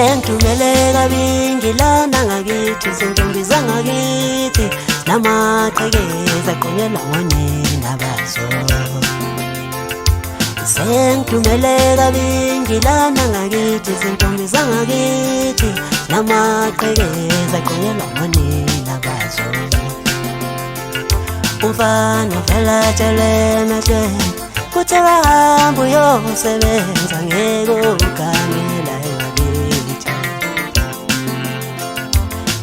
Sengithumele kabi ngilana ngakithi zintombi zangakithi namaqhekeza aqonyelwa ngonina bazo. Sengithumele kabi ngilana ngakithi zintombi zangakithi namaqhekeza aqonyelwa ngonina bazo. Umfana vela tshele emehlweni kuthi akahamba uyosebenza ngeke ugamela ngakithi.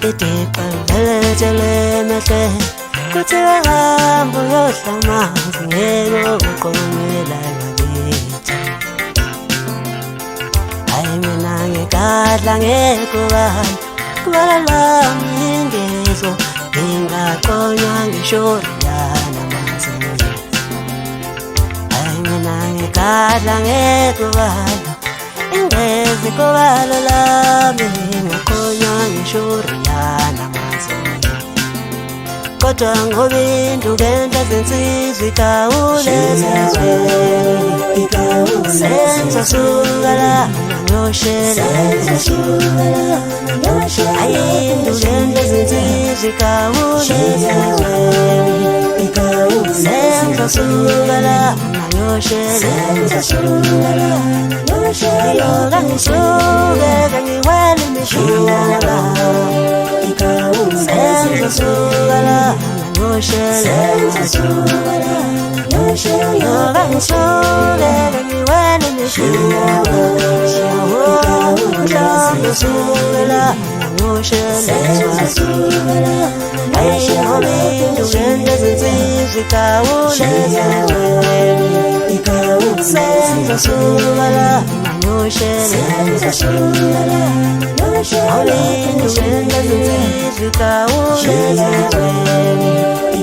Ideqa vele tshele emehlweni kuthi akahamba uyohla amanzi ngeke uqomela ngakithi. Hayi mina ngigadla kubala lami ingezwa ngingaqonywa ngishoriyana manzi. Hayi mina ngigadla kubala ingezi kubala lami ngingaqonywa ngishoriyana manzi. Kodwa ngoba induku enhle zinsizwa igawulezizweni sengizasuka la ngiyoshela hayi induku enhle zinsizwa igawulezizweni sengizasuka la ngiyoshela yoga ngisuke kangiwele imishila sengizasuka la ngiyoshela yoga ngisuke kangiwele imishila sengizasuka la ngiyoshela hayi ngoba induku enhle zinsizwa igawulezizweni sengizasuka la ngiyoshela ngoba induku enhle zinsizwa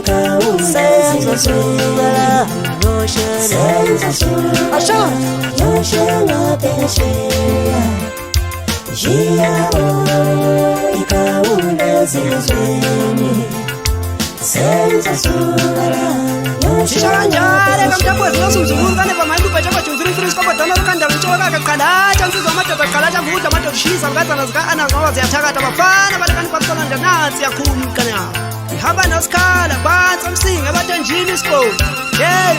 igawulezizweni sengizasuka la ngiyoshela Shishanjare kamtabwezi nosuzulukane pamalupa chapa chuzuri skopotana rukanda ruchoka kakalacha nzizo matata kalacha vuta mato shisa ngazana zika ana ngawa ziyathakata bafana balekani kwamsolanda nasi yakhulukana ihamba nosikhala kwanza msinga batanjini sport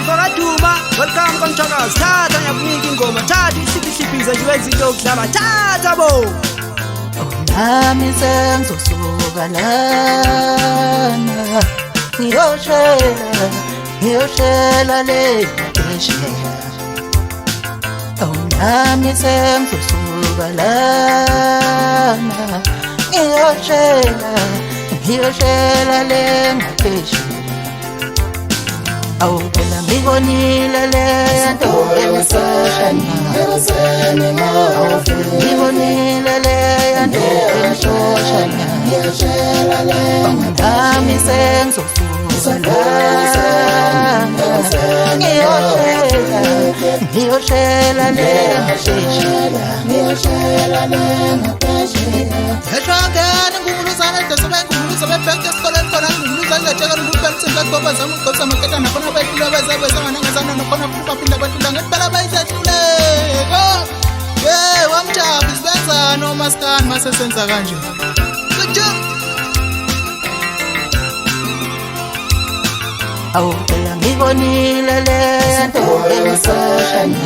vakaduma welcome kwamthakazi thatha ngiyakunika ingoma thatha isiphihlipiza nje wezinto okudlala thatha bo nami sengizosuka lana ngiyoshela le phesheya. Nami sengizosuka lana ngiyoshela le ngaphesheya. Phela ngibonile lento emsoshana ngibonile lento emsoshana nami sengizosuka ngiyoshela le ngaphesheya ngumluzana desebengumluza bebheke esikoleni khona ngumluzana lejekela ngumpelisela goba zami ugqosa maketa nakhona bayihlula bezabesangana nakhona futhi baphinde bahlula ngempela bayisehluleko wamjabu sibenzani omaskani masesenza kanje phela ngibonile lento emsoshana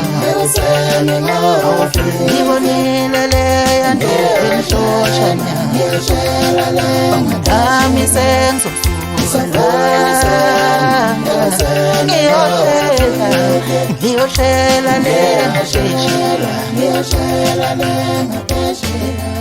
ngibonile lento emsoshana nami sengizosuka ngiyoshela le ngaphesheya.